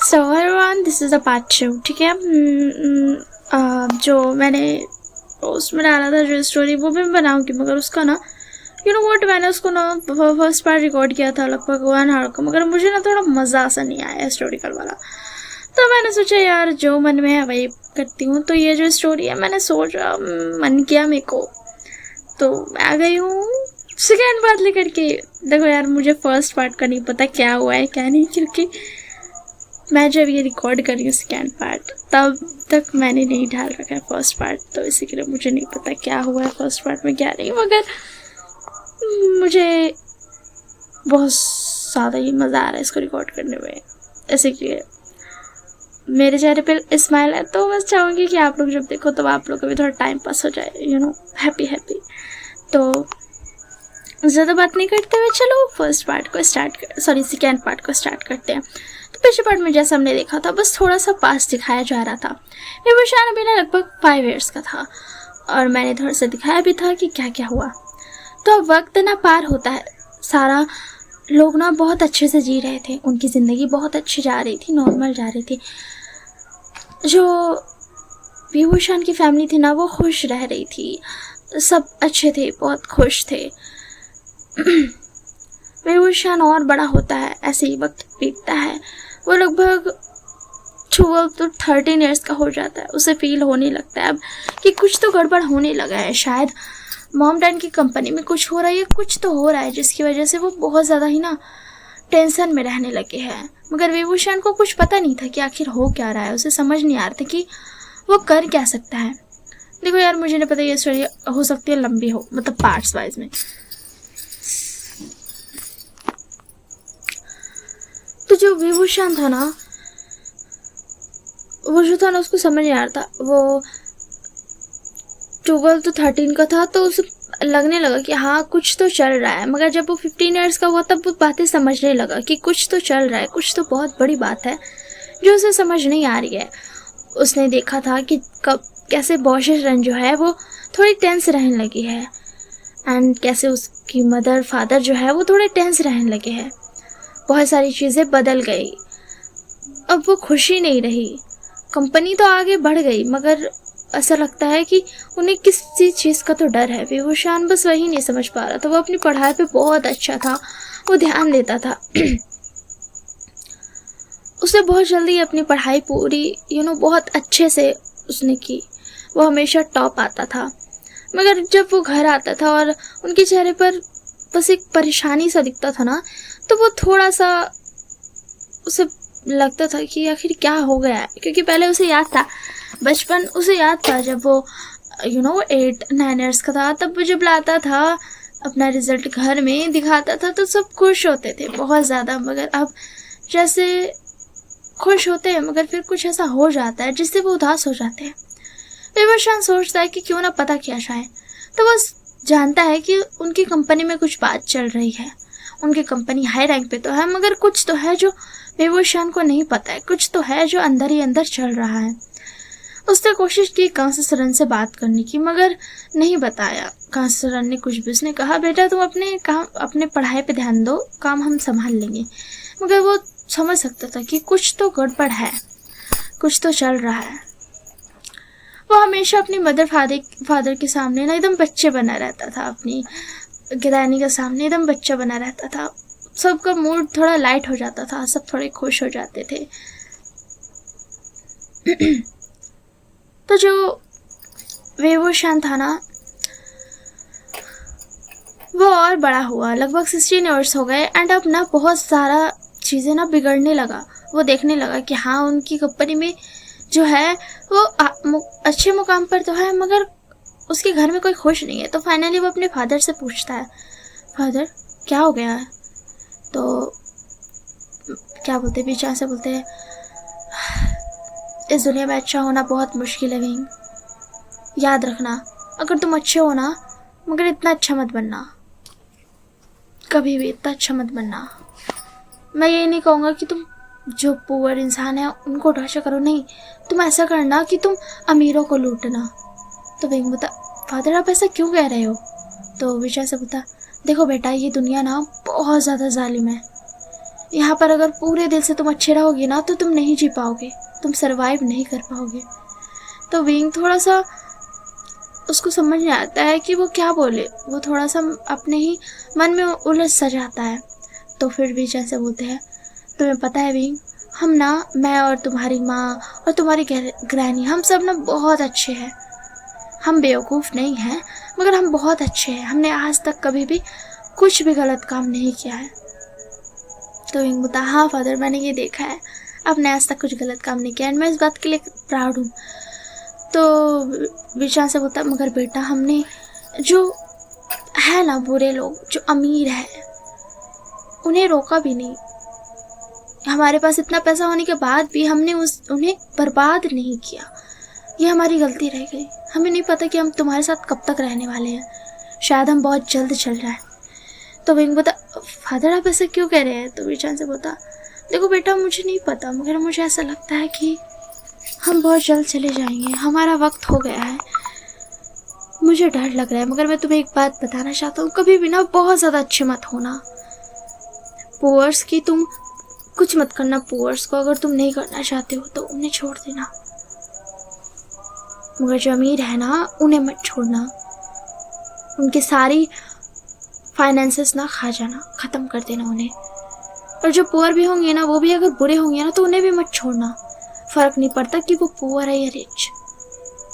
So everyone, this is a part 2। ठीक है। जो मैंने उसमें डाला था जो स्टोरी, वो भी मैं बनाऊंगी, मगर उसका ना व्हाट, मैंने उसको ना फर्स्ट पार्ट रिकॉर्ड किया था लगभग 1 आवर का, मगर मुझे ना थोड़ा मज़ा सा नहीं आया हिस्टोरिकल वाला। तो मैंने सोचा यार जो मन में है वही करती हूँ। तो ये जो स्टोरी है, मैंने सोचा, मन किया मेरे को, तो मैं आ गई हूँ सेकेंड पार्ट लेकर के। देखो यार, मुझे फर्स्ट पार्ट का नहीं पता क्या हुआ है क्या नहीं, क्योंकि मैं जब ये रिकॉर्ड कर रही हूँ सेकेंड पार्ट, तब तक मैंने नहीं डाल रखा है फर्स्ट पार्ट, तो इसी के लिए मुझे नहीं पता क्या हुआ है फर्स्ट पार्ट में क्या नहीं, मगर मुझे बहुत ज़्यादा ही मज़ा आ रहा है इसको रिकॉर्ड करने में। इसी के लिए मेरे चेहरे पे स्माइल है, तो मैं चाहूँगी कि आप लोग जब देखो तो आप लोग का भी थोड़ा टाइम पास हो जाए, हैप्पी हैप्पी। तो ज़्यादा बात नहीं करते हुए चलो फर्स्ट पार्ट को सेकेंड पार्ट को स्टार्ट करते हैं। तो पिछले पार्ट में जैसा हमने देखा था, बस थोड़ा सा पास दिखाया जा रहा था। विभूषण अभी ना लगभग 5 इयर्स का था, और मैंने थोड़ा सा दिखाया भी था कि क्या क्या हुआ। तो अब वक्त ना पार होता है, सारा लोग ना बहुत अच्छे से जी रहे थे, उनकी ज़िंदगी बहुत अच्छी जा रही थी, नॉर्मल जा रही थी। जो विभूषण की फैमिली थी ना, वो खुश रह रही थी, सब अच्छे थे, बहुत खुश थे। विभूषण और बड़ा होता है, ऐसे ही वक्त बीतता है, वो लगभग 12 to 13 ईयर्स का हो जाता है। उसे फील होने लगता है अब कि कुछ तो गड़बड़ होने लगा है, शायद मॉम डैड की कंपनी में कुछ हो रहा है, कुछ तो हो रहा है, जिसकी वजह से वो बहुत ज़्यादा ही ना टेंशन में रहने लगे हैं। मगर विभूषण को कुछ पता नहीं था कि आखिर हो क्या रहा है, उसे समझ नहीं आ रहा था कि वो कर क्या सकता है। देखो यार, मुझे नहीं पता ये स्टोरी हो सकती है लंबी हो, मतलब पार्ट्स वाइज में। तो जो विभूषण था ना, वो जो था ना, उसको समझ नहीं आ रहा था। वो 12 to 13 का था, तो उसे लगने लगा कि हाँ कुछ तो चल रहा है। मगर जब वो 15 ईयर्स का हुआ, तब वो बातें समझने लगा कि कुछ तो चल रहा है, कुछ तो बहुत बड़ी बात है जो उसे समझ नहीं आ रही है। उसने देखा था कि कब कैसे बोशेरन जो है वो थोड़ी टेंस रहने लगी है, एंड कैसे उसकी मदर फादर जो है वो थोड़े टेंस रहने लगे हैं। बहुत सारी चीज़ें बदल गई, अब वो खुशी नहीं रही। कंपनी तो आगे बढ़ गई, मगर ऐसा लगता है कि उन्हें किसी चीज़ का तो डर है। विभूषण बस वही नहीं समझ पा रहा था। वो अपनी पढ़ाई पे बहुत अच्छा था, वो ध्यान देता था। उसने बहुत जल्दी अपनी पढ़ाई पूरी बहुत अच्छे से उसने की। वो हमेशा टॉप आता था, मगर जब वो घर आता था और उनके चेहरे पर बस एक परेशानी सा दिखता था ना, तो वो थोड़ा सा उसे लगता था कि आखिर क्या हो गया है। क्योंकि पहले उसे याद था, बचपन उसे याद था, जब वो 8-9 ईयर्स का था, तब वो जब लाता था अपना रिजल्ट घर में दिखाता था, तो सब खुश होते थे बहुत ज़्यादा। मगर अब जैसे खुश होते हैं, मगर फिर कुछ ऐसा हो जाता है जिससे वो उदास हो जाते हैं। विभूषण सोचता है कि क्यों ना पता किया जाए। तो बस जानता है कि उनकी कंपनी में कुछ बात चल रही है। उनकी कंपनी हाई रैंक पे तो है, मगर कुछ तो है जो विभूषण को नहीं पता है, कुछ तो है जो अंदर ही अंदर चल रहा है। उसने कोशिश की कांसरन से बात करने की, मगर नहीं बताया। कांसरन ने कुछ भी, उसने कहा बेटा तुम अपने पढ़ाई पे ध्यान दो, काम हम संभाल लेंगे। मगर वो समझ सकता था कि कुछ तो गड़बड़ है, कुछ तो चल रहा है। वो हमेशा अपनी मदर फादर के सामने ना एकदम बच्चे बना रहता था, अपनी गिरानी के सामने एकदम बच्चा बना रहता था। सबका मूड थोड़ा लाइट हो जाता था, सब थोड़े खुश हो जाते थे। तो जो विभूषण था ना, वो और बड़ा हुआ, लगभग 16 ईयर्स हो गए, एंड अब ना बहुत सारा चीज़ें ना बिगड़ने लगा। वो देखने लगा कि हाँ उनकी कंपनी में जो है वो अच्छे मुकाम पर तो है, मगर उसके घर में कोई खुश नहीं है। तो फाइनली वो अपने फादर से पूछता है, फादर क्या हो गया है? तो क्या बोलते, पीछे से बोलते हैं, इस दुनिया में अच्छा होना बहुत मुश्किल है विंग, याद रखना अगर तुम अच्छे हो ना, मगर इतना अच्छा मत बनना, कभी भी इतना अच्छा मत बनना। मैं ये नहीं कहूँगा कि तुम जो पुअर इंसान है उनको टॉर्चर करो, नहीं, तुम ऐसा करना कि तुम अमीरों को लूटना। तो विंग बता, फादर आप ऐसा क्यों कह रहे हो? तो विजय से बता, देखो बेटा ये दुनिया ना बहुत ज़्यादा जालिम है, यहाँ पर अगर पूरे दिल से तुम अच्छे रहोगे ना तो तुम नहीं जी पाओगे, तुम सरवाइव नहीं कर पाओगे। तो विंग थोड़ा सा उसको समझ नहीं आता है कि वो क्या बोले, वो थोड़ा सा अपने ही मन में उलझ सा जाता है। तो फिर भी जैसे बोलते हैं, तुम्हें पता है विंग, हम ना, मैं और तुम्हारी माँ और तुम्हारी ग्रैनी, हम सब ना बहुत अच्छे हैं। हम बेवकूफ़ नहीं हैं, मगर हम बहुत अच्छे हैं। हमने आज तक कभी भी कुछ भी गलत काम नहीं किया है। तो विंग बोलता, हाँ फादर, मैंने ये देखा है, आपने आज तक कुछ गलत काम नहीं किया एंड मैं इस बात के लिए प्राउड हूँ। तो विशाल से बोलता, मगर बेटा, हमने जो है ना बुरे लोग, जो अमीर है, उन्हें रोका भी नहीं। हमारे पास इतना पैसा होने के बाद भी हमने उन्हें बर्बाद नहीं किया। ये हमारी गलती रह गई। हमें नहीं पता कि हम तुम्हारे साथ कब तक रहने वाले हैं, शायद हम बहुत जल्द चल रहे हैं। तो विंग बोलता, फादर आप ऐसा क्यों कह रहे हैं? तो विशाल से बोलता, देखो बेटा, मुझे नहीं पता, मगर मुझे ऐसा लगता है कि हम बहुत जल्द चले जाएंगे, हमारा वक्त हो गया है। मुझे डर लग रहा है, मगर मैं तुम्हें एक बात बताना चाहता हूँ, कभी भी ना बहुत ज़्यादा अच्छे मत होना। पुअर्स की तुम कुछ मत करना। पुअर्स को अगर तुम नहीं करना चाहते हो तो उन्हें छोड़ देना, मगर जो अमीर है ना, उन्हें मत छोड़ना। उनकी सारी फाइनेंसेस ना खा जाना, ख़त्म कर देना उन्हें। और जो पुअर भी होंगे ना, वो भी अगर बुरे होंगे ना, तो उन्हें भी मत छोड़ना। फ़र्क नहीं पड़ता कि वो पुअर है या रिच,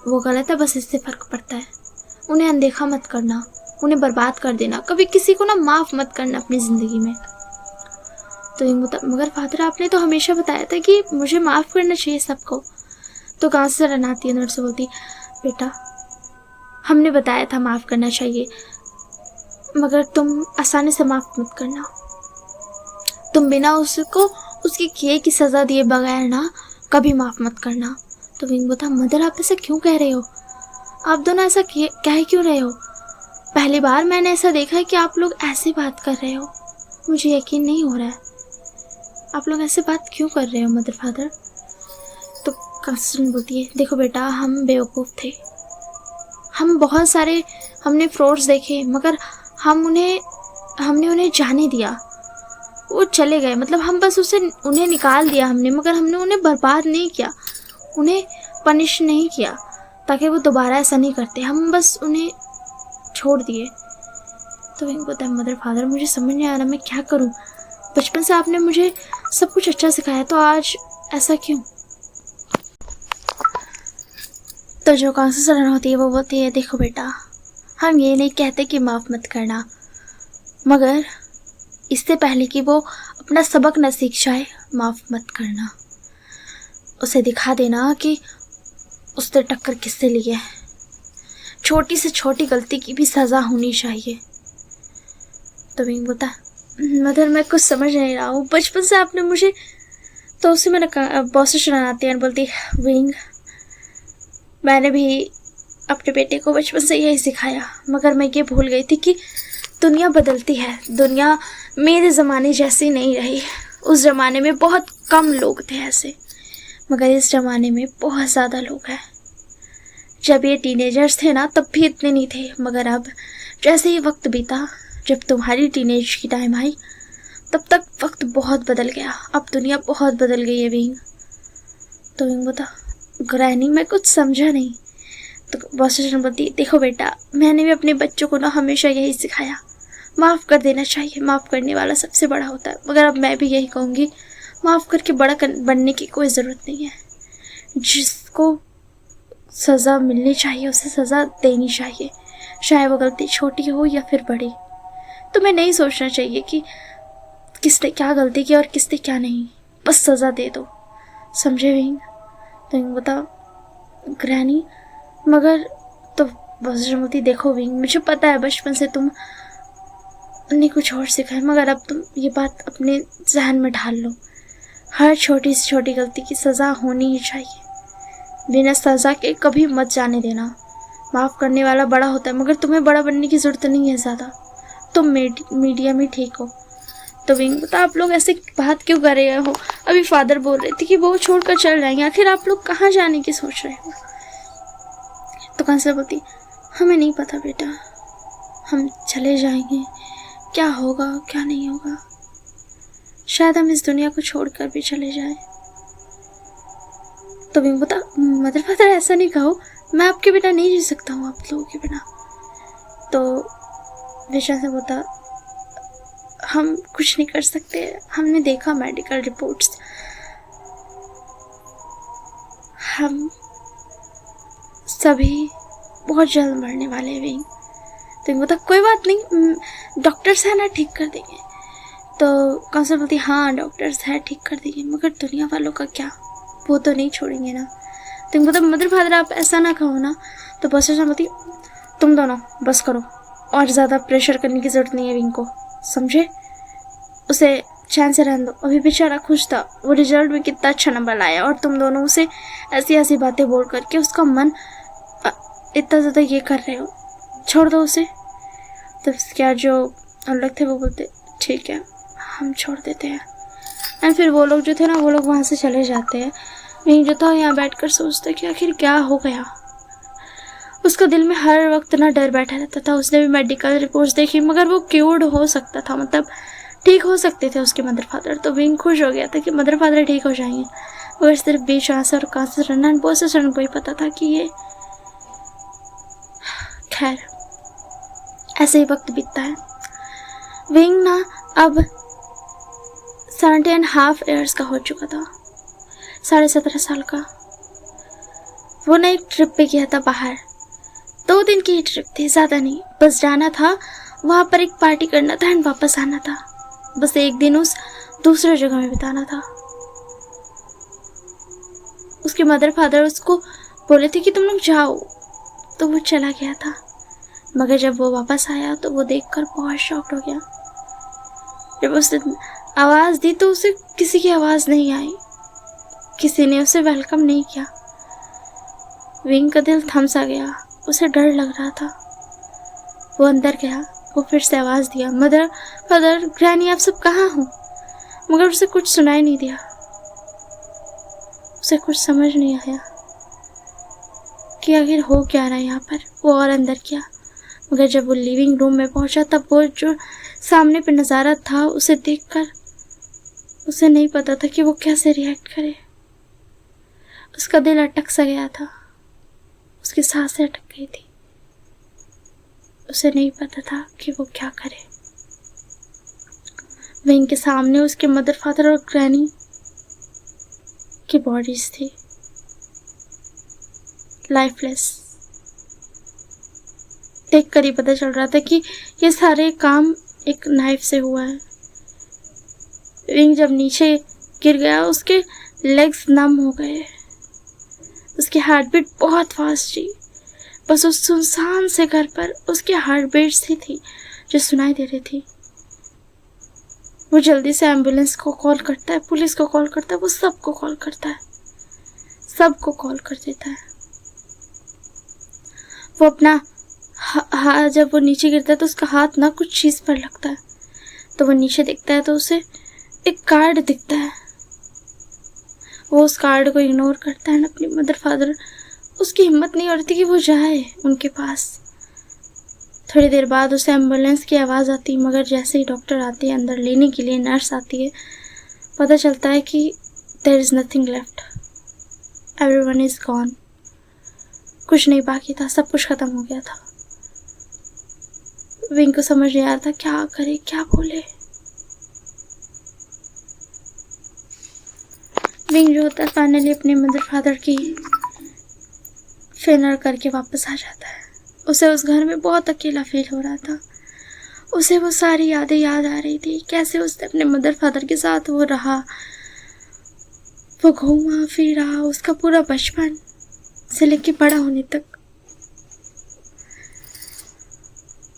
वो गलत है, बस इससे फ़र्क पड़ता है। उन्हें अनदेखा मत करना, उन्हें बर्बाद कर देना, कभी किसी को ना माफ़ मत करना अपनी ज़िंदगी में। तो मगर फादर, आपने तो हमेशा बताया था कि मुझे माफ़ करना चाहिए सबको। तो कहाँ से रन आती है, अंदर से बोलती, बेटा, हमने बताया था माफ़ करना चाहिए, मगर तुम आसानी से माफ़ मत करना। तुम बिना उसको उसके किए की सज़ा दिए बगैर ना कभी माफ़ मत करना। तो विंग बोलता, मदर आप ऐसा क्यों कह रहे हो? आप दोनों ऐसा कह क्यों रहे हो? पहली बार मैंने ऐसा देखा है कि आप लोग ऐसे बात कर रहे हो, मुझे यकीन नहीं हो रहा है। आप लोग ऐसे बात क्यों कर रहे हो मदर फादर? तो कंस्टेंट बोलती है, देखो बेटा, हम बेवकूफ़ थे, हम बहुत सारे हमने फ्रॉड्स देखे, मगर हमने उन्हें जाने दिया, वो चले गए। मतलब हम बस उन्हें निकाल दिया हमने, मगर हमने उन्हें बर्बाद नहीं किया, उन्हें पनिश नहीं किया ताकि वो दोबारा ऐसा नहीं करते। हम बस उन्हें छोड़ दिए। तो विंग बोलता है, मदर फादर, मुझे समझ नहीं आ रहा मैं क्या करूं। बचपन से आपने मुझे सब कुछ अच्छा सिखाया, तो आज ऐसा क्यों? तो जो काउंसलर होती है वो बोलती है, देखो बेटा, हम ये नहीं कहते कि माफ़ मत करना, मगर इससे पहले कि वो अपना सबक न सीख जाए, माफ़ मत करना। उसे दिखा देना कि उसने टक्कर किससे ली है। छोटी से छोटी गलती की भी सज़ा होनी चाहिए। तो विंग बोलता, मदर मैं कुछ समझ नहीं रहा हूँ, बचपन से आपने मुझे। तो उसे मैंने बॉस सुनाती है और बोलती, विंग, मैंने भी अपने बेटे को बचपन से यही सिखाया, मगर मैं ये भूल गई थी कि दुनिया बदलती है। दुनिया मेरे ज़माने जैसी नहीं रही। उस ज़माने में बहुत कम लोग थे ऐसे, मगर इस ज़माने में बहुत ज़्यादा लोग हैं। जब ये टीनेजर्स थे ना, तब भी इतने नहीं थे, मगर अब जैसे ही वक्त बीता, जब तुम्हारी टीनेज की टाइम आई, तब तक वक्त बहुत बदल गया। अब दुनिया बहुत बदल गई है विंग। तो विंग बोला, ग्रैनी मैं कुछ समझा नहीं। तो बॉसन बोलती, देखो बेटा, मैंने भी अपने बच्चों को ना हमेशा यही सिखाया, माफ़ कर देना चाहिए, माफ़ करने वाला सबसे बड़ा होता है। मगर अब मैं भी यही कहूँगी, माफ़ करके बड़ा बनने की कोई ज़रूरत नहीं है। जिसको सज़ा मिलनी चाहिए उसे सज़ा देनी चाहिए, चाहे वो गलती छोटी हो या फिर बड़ी। तुम्हें नहीं सोचना चाहिए कि किसने क्या गलती की और किसने क्या नहीं, बस सज़ा दे दो, समझे विंग? तो विंग बता, ग्रैनी मगर। तो वज्रमती, देखो विंग, मुझे पता है बचपन से तुम ने कुछ और सीखा है, मगर अब तुम ये बात अपने जहन में ढाल लो, हर छोटी से छोटी गलती की सज़ा होनी ही चाहिए। बिना सज़ा के कभी मत जाने देना। माफ़ करने वाला बड़ा होता है, मगर तुम्हें बड़ा बनने की ज़रूरत नहीं है ज़्यादा, तुम मीडियम ही ठीक हो। तो विंग बता, आप लोग ऐसे बात क्यों कर रहे हो? अभी फादर बोल रहे थे कि वो छोड़कर चल जाएंगे, आखिर आप लोग कहाँ जाने की सोच रहे हो? तो कांसलर बोलती, हमें नहीं पता बेटा, हम चले जाएंगे, क्या होगा क्या नहीं होगा, शायद हम इस दुनिया को छोड़कर भी चले जाएं। तो विंग बोलता, मदर फादर ऐसा नहीं कहो, मैं आपके बिना नहीं जी सकता हूँ, आप लोगों के बिना। तो विशाल से बोलता, हम कुछ नहीं कर सकते, हमने देखा मेडिकल रिपोर्ट्स, हम सभी बहुत जल्द मरने वाले हैं विंग। तो बोलता, कोई बात नहीं, डॉक्टर्स है ना, ठीक कर देंगे। तो काउंसलर बोलती, हाँ डॉक्टर्स है, ठीक कर देंगे, मगर दुनिया वालों का क्या, वो तो नहीं छोड़ेंगे ना। तो बोलता, मदर फादर आप ऐसा ना कहो ना। तो बॉसर बोलती, तुम दोनों बस करो, और ज़्यादा प्रेशर करने की ज़रूरत नहीं है विंग को, समझे, उसे चैन से रहने दो, अभी बेचारा खुश था, वो रिजल्ट में कितना अच्छा नंबर लाया, और तुम दोनों उसे ऐसी ऐसी बातें बोल करके उसका मन इतना ज़्यादा ये कर रहे हो, छोड़ दो उसे। तो क्या जो लोग थे वो बोलते, ठीक है हम छोड़ देते हैं। एंड फिर वो लोग जो थे ना, वो लोग वहाँ से चले जाते हैं। विंग जो था यहाँ बैठकर सोचते कि आखिर क्या हो गया। उसका दिल में हर वक्त ना डर बैठा रहता था। उसने भी मेडिकल रिपोर्ट्स देखी, मगर वो क्योर्ड हो सकता था, मतलब ठीक हो सकते थे उसके मदर फादर। तो विंग खुश हो गया था कि मदर फादर ठीक हो जाएंगे, मगर सिर्फ बेचांस और कांसर एंड पोसेसन को ही पता था कि ये, खैर ऐसे ही वक्त बीतता है। विंग ना अब 17.5 ईयर्स का हो चुका था, 17.5 साल का। वो ना एक ट्रिप पे गया था बाहर, 2 दिन की ही ट्रिप थी, ज़्यादा नहीं, बस जाना था वहाँ पर, एक पार्टी करना था एंड वापस आना था, बस एक दिन उस दूसरे जगह में बिताना था। उसके मदर फादर उसको बोले थे कि तुम लोग जाओ, तो वो चला गया था। मगर जब वो वापस आया तो वो देखकर बहुत शॉक्ड हो गया। जब उसने आवाज़ दी तो उसे किसी की आवाज़ नहीं आई, किसी ने उसे वेलकम नहीं किया। विंग का दिल थम सा गया, उसे डर लग रहा था। वो अंदर गया, वो फिर से आवाज़ दिया, मदर फादर ग्रैनी आप सब कहाँ हो, मगर उसे कुछ सुनाई नहीं दिया। उसे कुछ समझ नहीं आया कि आखिर हो क्या रहा है यहाँ पर। वो और अंदर किया, मगर जब वो लिविंग रूम में पहुंचा तब वो जो सामने पे नज़ारा था उसे देखकर उसे नहीं पता था कि वो कैसे रिएक्ट करे। उसका दिल अटक सा गया था, उसकी सांसें अटक गई थी, उसे नहीं पता था कि वो क्या करे। विंग के सामने उसके मदर फादर और ग्रैनी की बॉडीज थी, लाइफलेस। देख कर ही पता चल रहा था कि ये सारे काम एक नाइफ से हुआ है। विंग जब नीचे गिर गया, उसके लेग्स नम हो गए, उसकी हार्ट बीट बहुत फास्ट थी। बस उस सुनसान से घर पर उसकी हार्ट बीट्स ही थी जो सुनाई दे रही थी। वो जल्दी से एम्बुलेंस को कॉल करता है, पुलिस को कॉल करता है, वो सबको कॉल करता है, सबको कॉल कर देता है। वो अपना जब वो नीचे गिरता है तो उसका हाथ ना कुछ चीज़ पर लगता है, तो वो नीचे देखता है तो उसे एक कार्ड दिखता है। वो उस कार्ड को इग्नोर करता है। अपनी मदर फादर, उसकी हिम्मत नहीं होती कि वो जाए उनके पास। थोड़ी देर बाद उसे एम्बुलेंस की आवाज़ आती, मगर जैसे ही डॉक्टर आती है अंदर लेने के लिए, नर्स आती है, पता चलता है कि there is nothing left, everyone is gone. कुछ नहीं बाकी था, सब कुछ ख़त्म हो गया था। विंग को समझ नहीं आ रहा था क्या करे, क्या बोले। विंग जो होता है फाइनली अपने मदर फादर की फिनर करके वापस आ जाता है। उसे उस घर में बहुत अकेला फील हो रहा था। उसे वो सारी यादें याद आ रही थी, कैसे उसने अपने मदर फादर के साथ वो रहा, वो घूमा फिरा, उसका पूरा बचपन से लेके बड़ा होने तक।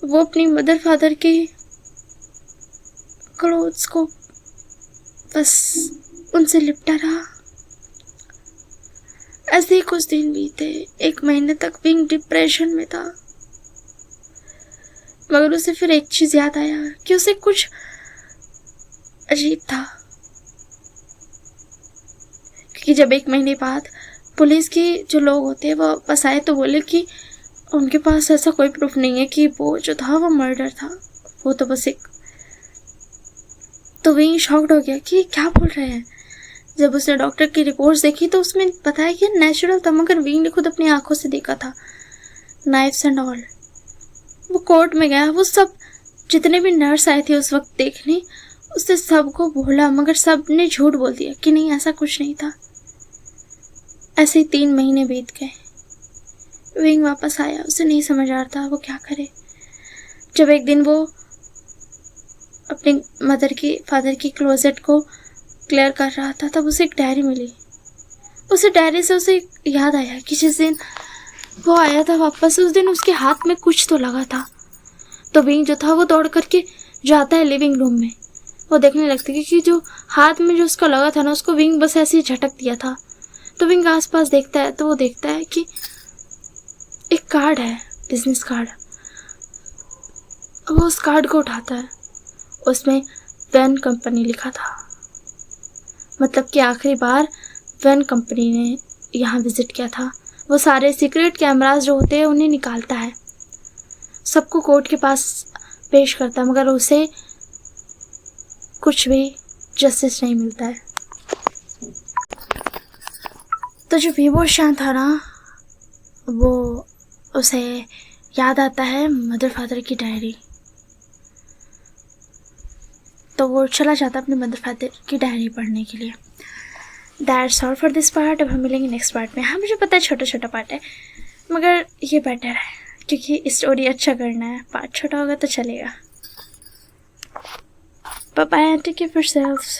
वो अपनी मदर फादर के क्लोथ्स को बस उनसे लिपटा रहा। ऐसे ही कुछ दिन बीते, 1 महीने तक विंग डिप्रेशन में था। मगर उसे फिर एक चीज याद आया कि उसे कुछ अजीब था, क्योंकि जब 1 महीने बाद पुलिस के जो लोग होते हैं वो वापस आए तो बोले कि उनके पास ऐसा कोई प्रूफ नहीं है कि वो जो था वो मर्डर था, वो तो बस एक तो विंग शॉक्ड हो गया कि क्या बोल रहे हैं। जब उसने डॉक्टर की रिपोर्ट्स देखी तो उसमें बताया कि नेचुरल था, मगर विंग ने खुद अपनी आंखों से देखा था, नाइफ्स एंड ऑल। वो कोर्ट में गया, वो सब जितने भी नर्स आए थे उस वक्त देखने, उसने सबको बोला, मगर सब ने झूठ बोल दिया कि नहीं ऐसा कुछ नहीं था। ऐसे ही 3 महीने बीत गए। विंग वापस आया, उसे नहीं समझ आ रहा था वो क्या करे। जब एक दिन वो अपनी फादर की क्लोजेट को क्लियर कर रहा था, तब उसे एक डायरी मिली। उसे डायरी से उसे याद आया कि जिस दिन वो आया था वापस, उस दिन उसके हाथ में कुछ तो लगा था। तो विंग जो था वो दौड़ करके जाता है लिविंग रूम में। वो देखने लगती है कि जो हाथ में जो उसका लगा था ना, उसको विंग बस ऐसे ही झटक दिया था। तो विंग आसपास देखता है तो वो देखता है कि एक कार्ड है, बिजनेस कार्ड। वो उस कार्ड को उठाता है, उसमें वैन कंपनी लिखा था। मतलब कि आखिरी बार वैन कंपनी ने यहाँ विजिट किया था। वो सारे सीक्रेट कैमरास जो होते हैं उन्हें निकालता है, सबको कोर्ट के पास पेश करता है, मगर उसे कुछ भी जस्टिस नहीं मिलता है। तो जो वीवो शान था ना, वो उसे याद आता है मदर फादर की डायरी। तो वो चला जाता है अपने मदर फादर की डायरी पढ़ने के लिए। That's all for this part. अब हम मिलेंगे नेक्स्ट पार्ट में। हाँ, मुझे पता है छोटा छोटा पार्ट है, मगर ये बेटर है क्योंकि स्टोरी अच्छा करना है। पार्ट छोटा होगा तो चलेगा। Bye bye, take care of yourselves.